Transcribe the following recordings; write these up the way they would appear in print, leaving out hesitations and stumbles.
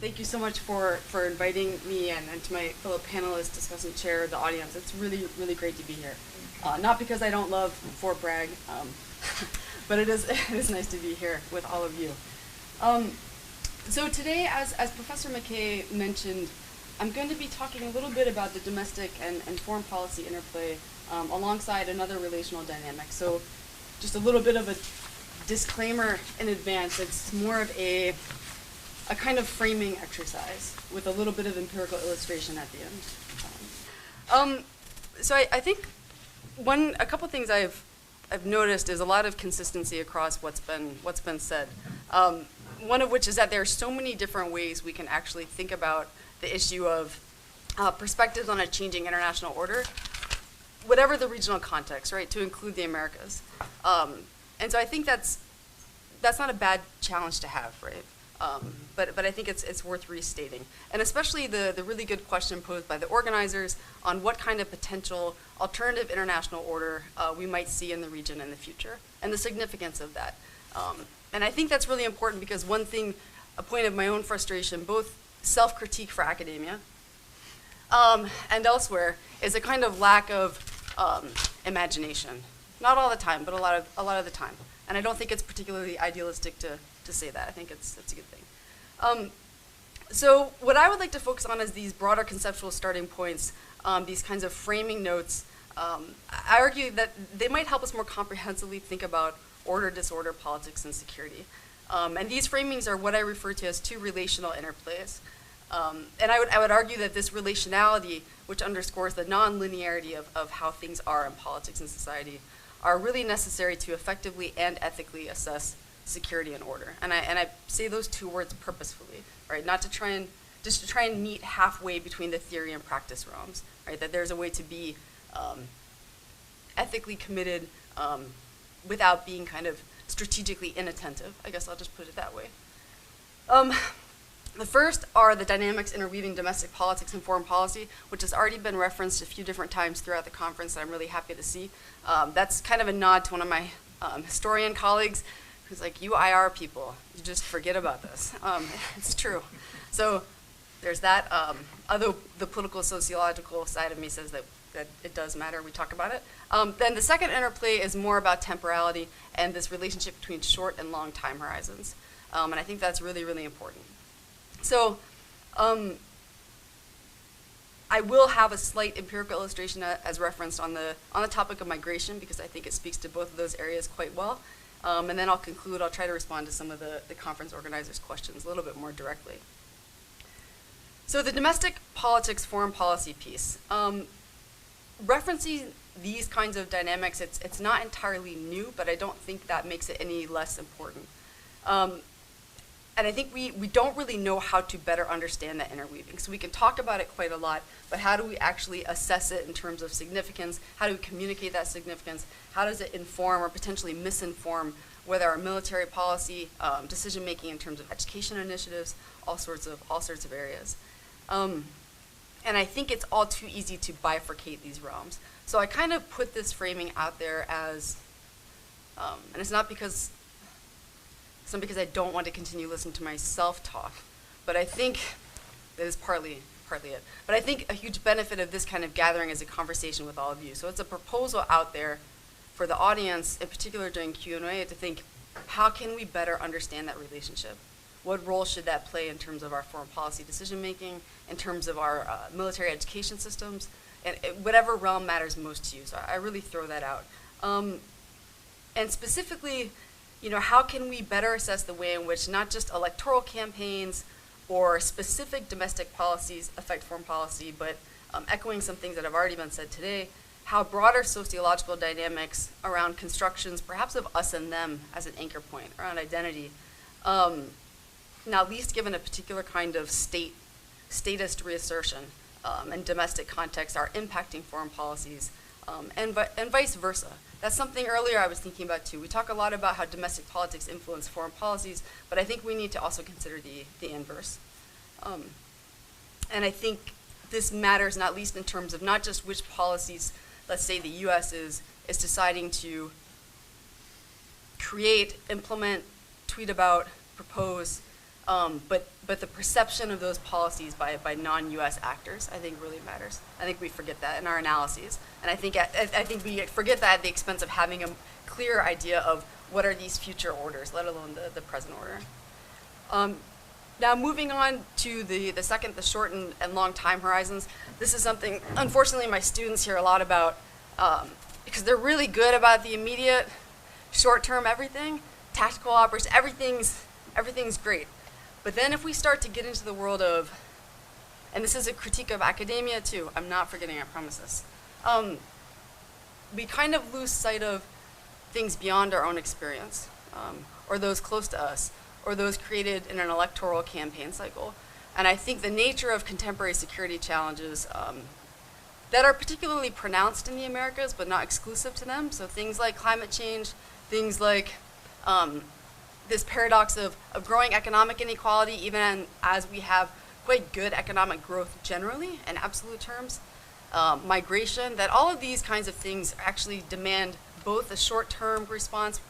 Thank you so much for inviting me and to my fellow panelists, discussant chair, the audience. It's really, really great to be here. Not because I don't love Fort Bragg, but it is nice to be here with all of you. So today, as Professor McKay mentioned, I'm going to be talking a little bit about the domestic and foreign policy interplay alongside another relational dynamic. So just a little bit of a disclaimer in advance. It's more of a kind of framing exercise with a little bit of empirical illustration at the end. So I think a couple things I've noticed is a lot of consistency across what's been said. One of which is that there are so many different ways we can actually think about the issue of perspectives on a changing international order, whatever the regional context, right, to include the Americas. And so I think that's not a bad challenge to have, right? But I think it's worth restating. And especially the really good question posed by the organizers on what kind of potential alternative international order we might see in the region in the future, and the significance of that. And I think that's really important because one thing, a point of my own frustration, both self-critique for academia and elsewhere, is a kind of lack of imagination. Not all the time, but a lot of the time. And I don't think it's particularly idealistic to say that. I think it's a good thing. So what I would like to focus on is these broader conceptual starting points, these kinds of framing notes. I argue that they might help us more comprehensively think about order, disorder, politics, and security. And these framings are what I refer to as two relational interplays. And I would argue that this relationality, which underscores the non-linearity of how things are in politics and society, are really necessary to effectively and ethically assess security and order. And I say those two words purposefully, right? Not to try and meet halfway between the theory and practice realms, right? That there's a way to be ethically committed without being kind of strategically inattentive. I guess I'll just put it that way. The first are the dynamics interweaving domestic politics and foreign policy, which has already been referenced a few different times throughout the conference that I'm really happy to see. That's kind of a nod to one of my historian colleagues who's like, you IR people, you just forget about this. It's true. So there's that. Although the political sociological side of me says that it does matter, we talk about it. Then the second interplay is more about temporality and this relationship between short and long time horizons. And I think that's really, really important. So I will have a slight empirical illustration as referenced on the topic of migration because I think it speaks to both of those areas quite well. And then I'll conclude. I'll try to respond to some of the conference organizers' questions a little bit more directly. So the domestic politics foreign policy piece. Referencing these kinds of dynamics, it's not entirely new, but I don't think that makes it any less important. And I think we don't really know how to better understand that interweaving. So we can talk about it quite a lot, but how do we actually assess it in terms of significance? How do we communicate that significance? How does it inform or potentially misinform whether our military policy, decision-making in terms of education initiatives, all sorts of areas. And I think it's all too easy to bifurcate these realms. So I kind of put this framing out there as, and it's not because I don't want to continue listening to myself talk, but I think that is partly it. But I think a huge benefit of this kind of gathering is a conversation with all of you. So it's a proposal out there for the audience, in particular during Q&A, to think, how can we better understand that relationship? What role should that play in terms of our foreign policy decision-making, in terms of our military education systems, and whatever realm matters most to you. So I really throw that out. And specifically, how can we better assess the way in which not just electoral campaigns or specific domestic policies affect foreign policy, but echoing some things that have already been said today, how broader sociological dynamics around constructions, perhaps of us and them as an anchor point, around identity, not least given a particular kind of statist reassertion and domestic context are impacting foreign policies, and vice versa. That's something earlier I was thinking about too. We talk a lot about how domestic politics influence foreign policies, but I think we need to also consider the inverse. And I think this matters not least in terms of not just which policies, let's say the US is deciding to create, implement, tweet about, propose, But the perception of those policies by non-U.S. actors, I think, really matters. I think we forget that in our analyses, and I think we forget that at the expense of having a clear idea of what are these future orders, let alone the present order. Now moving on to the short and long time horizons. This is something, unfortunately, my students hear a lot about because they're really good about the immediate, short-term everything, tactical operations, everything's great. But then if we start to get into the world of, and this is a critique of academia too, I'm not forgetting, I promise this, we kind of lose sight of things beyond our own experience, or those close to us, or those created in an electoral campaign cycle. And I think the nature of contemporary security challenges that are particularly pronounced in the Americas, but not exclusive to them, so things like climate change, things like this paradox of growing economic inequality, even as we have quite good economic growth generally in absolute terms, migration, that all of these kinds of things actually demand both a short-term response,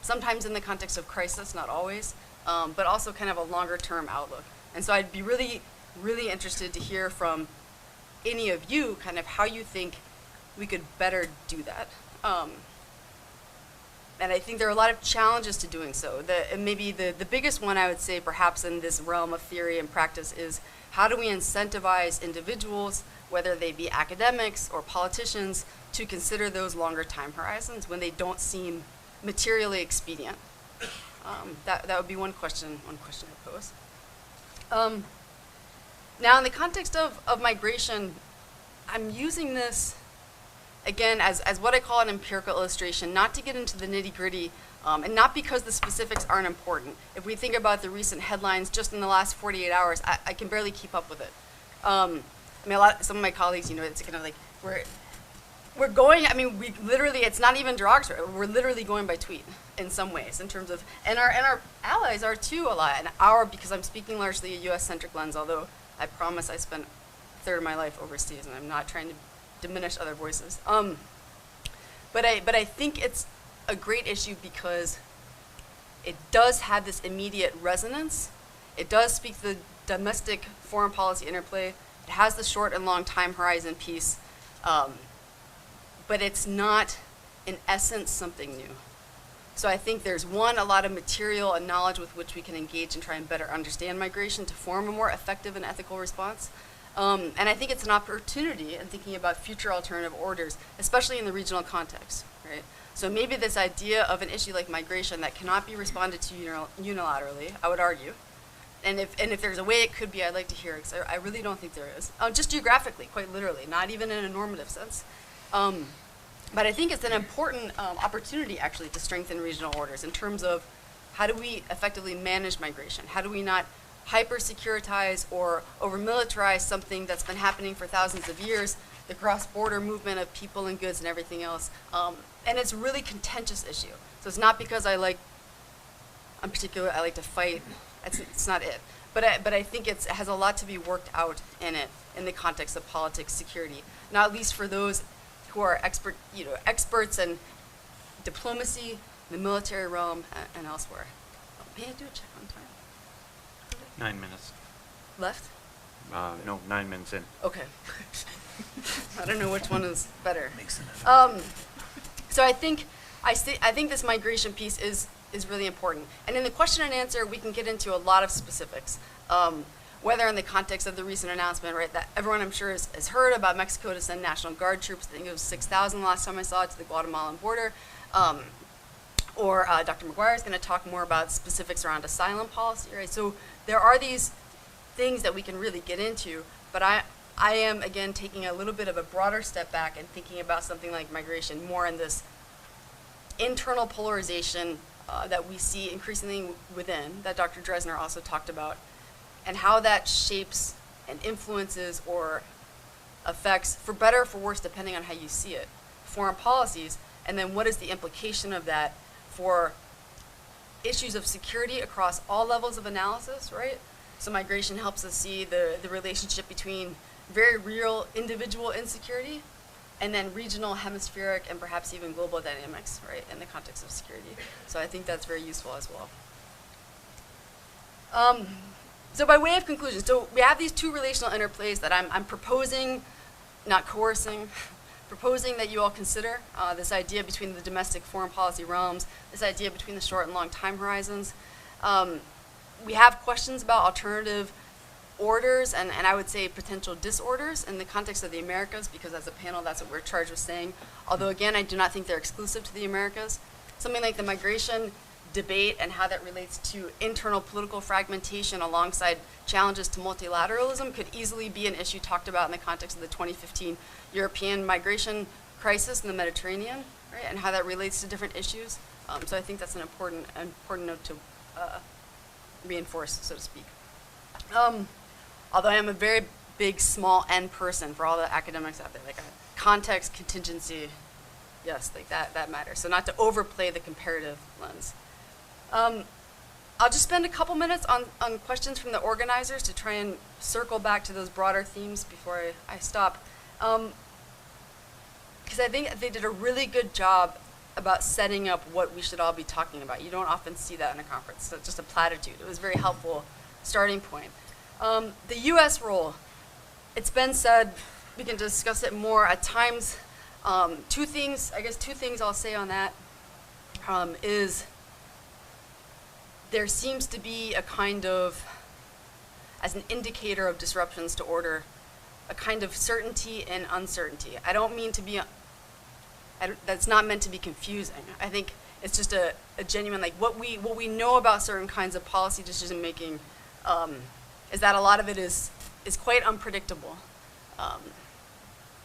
sometimes in the context of crisis, not always, but also kind of a longer-term outlook. And so I'd be really, really interested to hear from any of you kind of how you think we could better do that. And I think there are a lot of challenges to doing so. Maybe the biggest one I would say perhaps in this realm of theory and practice is how do we incentivize individuals, whether they be academics or politicians, to consider those longer time horizons when they don't seem materially expedient? That would be one question I pose. Now in the context of migration, I'm using this again, as what I call an empirical illustration, not to get into the nitty-gritty, and not because the specifics aren't important. If we think about the recent headlines just in the last 48 hours, I can barely keep up with it. I mean, some of my colleagues, it's kind of like, we're going, I mean, we literally, it's not even derogatory, we're literally going by tweet in some ways, in terms of, and our allies are too a lot, and because I'm speaking largely a US-centric lens, although I promise I spent a third of my life overseas, and I'm not trying to diminish other voices. But I think it's a great issue because it does have this immediate resonance. It does speak to the domestic foreign policy interplay. It has the short and long time horizon piece, but it's not, in essence, something new. So I think there's a lot of material and knowledge with which we can engage and try and better understand migration to form a more effective and ethical response. And I think it's an opportunity in thinking about future alternative orders, especially in the regional context, right? So maybe this idea of an issue like migration that cannot be responded to unilaterally, I would argue, and if there's a way it could be, I'd like to hear it, because I really don't think there is. Just geographically, quite literally, not even in a normative sense. But I think it's an important opportunity, actually, to strengthen regional orders in terms of how do we effectively manage migration? How do we not hyper-securitize or over-militarize something that's been happening for thousands of years, the cross-border movement of people and goods and everything else. And it's a really contentious issue. So it's not because I like to fight, it's not it. But I think it has a lot to be worked out in it, in the context of politics, security, not least for those who are experts in diplomacy, the military realm, and elsewhere. May I do a check on time? 9 minutes. Left? No, 9 minutes in. Okay. I don't know which one is better. Makes sense. So I think this migration piece is really important. And in the question and answer, we can get into a lot of specifics. Whether in the context of the recent announcement, right, that everyone I'm sure has heard about Mexico to send National Guard troops. I think it was 6,000 last time I saw it, to the Guatemalan border. Or Dr. McGuire is going to talk more about specifics around asylum policy, right? So there are these things that we can really get into, but I am, again, taking a little bit of a broader step back and thinking about something like migration more in this internal polarization that we see increasingly within, that Dr. Dresner also talked about, and how that shapes and influences or affects, for better or for worse, depending on how you see it, foreign policies, and then what is the implication of that for issues of security across all levels of analysis, right? So migration helps us see the relationship between very real individual insecurity and then regional, hemispheric, and perhaps even global dynamics, right, in the context of security. So I think that's very useful as well. So by way of conclusion, so we have these two relational interplays that I'm proposing, not coercing, proposing that you all consider, this idea between the domestic foreign policy realms, this idea between the short and long time horizons. We have questions about alternative orders and I would say potential disorders in the context of the Americas, because as a panel, that's what we're charged with saying. Although again, I do not think they're exclusive to the Americas. Something like the migration debate and how that relates to internal political fragmentation alongside challenges to multilateralism could easily be an issue talked about in the context of the 2015 European migration crisis in the Mediterranean, right? And how that relates to different issues. So I think that's an important note to reinforce, so to speak. Although I am a very big small n person for all the academics out there, like context, contingency, yes, like that matters. So not to overplay the comparative lens. I'll just spend a couple minutes on questions from the organizers to try and circle back to those broader themes before I stop. Because I think they did a really good job about setting up what we should all be talking about. You don't often see that in a conference, so it's just a platitude. It was a very helpful starting point. The US role, it's been said, we can discuss it more at times. Two things I'll say on that is there seems to be a kind of, as an indicator of disruptions to order, a kind of certainty and uncertainty. I don't mean to be, that's not meant to be confusing. I think it's just a genuine, like what we know about certain kinds of policy decision making is that a lot of it is quite unpredictable.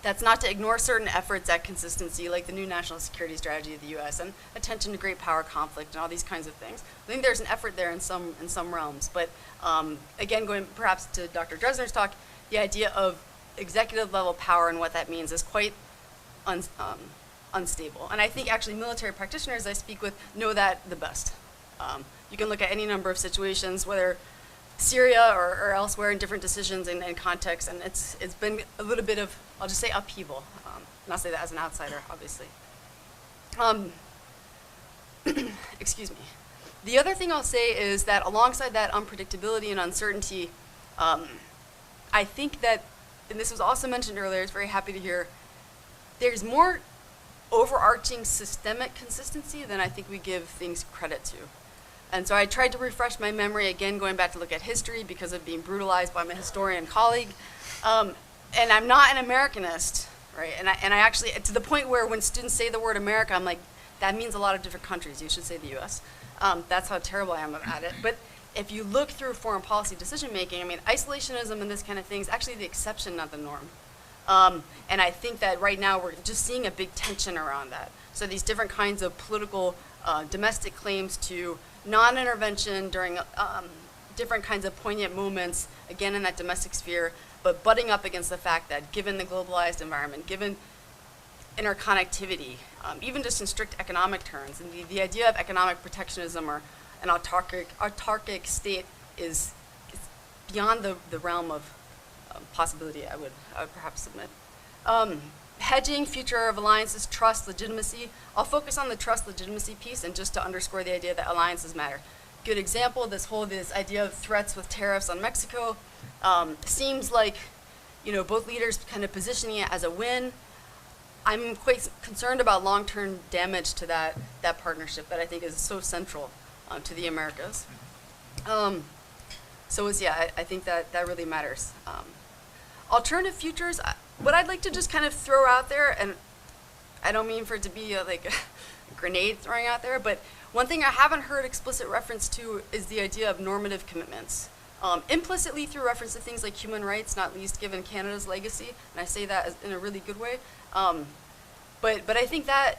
That's not to ignore certain efforts at consistency, like the new national security strategy of the U.S. and attention to great power conflict and all these kinds of things. I think there's an effort there in some realms. But again, going perhaps to Dr. Dresner's talk, the idea of executive level power and what that means is quite unstable. And I think actually military practitioners I speak with know that the best. You can look at any number of situations, whether Syria or elsewhere in different decisions and contexts, and it's been a little bit of, I'll just say, upheaval. And I'll say that as an outsider, obviously. Excuse me. The other thing I'll say is that alongside that unpredictability and uncertainty, I think that, and this was also mentioned earlier, I was very happy to hear, there's more overarching systemic consistency than I think we give things credit to. And so I tried to refresh my memory, again, going back to look at history because of being brutalized by my historian colleague. And I'm not an Americanist, right? And I actually, to the point where when students say the word America, I'm like, that means a lot of different countries. You should say the US. That's how terrible I am at it. But if you look through foreign policy decision making, I mean, isolationism and this kind of thing is actually the exception, not the norm. And I think that right now we're just seeing a big tension around that. So these different kinds of political domestic claims to non-intervention during different kinds of poignant moments, again in that domestic sphere, but butting up against the fact that given the globalized environment, given interconnectivity, even just in strict economic terms, and the idea of economic protectionism or an autarkic state is beyond the realm of possibility, I would perhaps submit. Hedging, future of alliances, trust, legitimacy. I'll focus on the trust legitimacy piece and just to underscore the idea that alliances matter. Good example, this idea of threats with tariffs on Mexico seems like, both leaders kind of positioning it as a win. I'm quite concerned about long-term damage to that partnership that I think is so central to the Americas. I think that really matters. Alternative futures, what I'd like to just kind of throw out there, and I don't mean for it to be like a grenade throwing out there, but one thing I haven't heard explicit reference to is the idea of normative commitments. Implicitly through reference to things like human rights, not least given Canada's legacy, and I say that in a really good way. But I think that,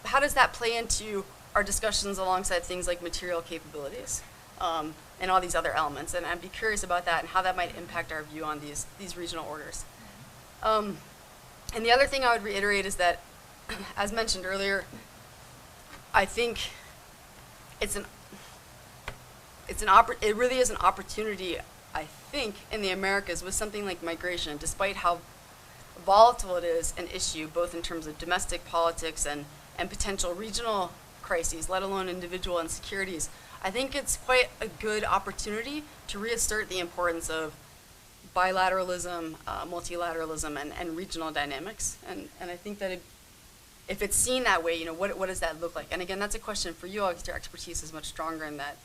how does that play into our discussions alongside things like material capabilities and all these other elements? And I'd be curious about that and how that might impact our view on these regional orders. And the other thing I would reiterate is that, as mentioned earlier, I think it really is an opportunity, I think, in the Americas with something like migration, despite how volatile it is an issue, both in terms of domestic politics and potential regional crises, let alone individual insecurities. I think it's quite a good opportunity to reassert the importance of bilateralism, multilateralism, and regional dynamics. And I think that if it's seen that way, what does that look like? And again, that's a question for you all, because your expertise is much stronger in that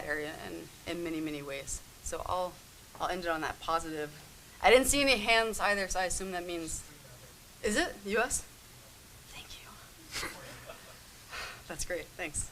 area and in many, many ways. So I'll end it on that positive. I didn't see any hands either, so I assume that means, is it U.S.? Thank you. That's great, thanks.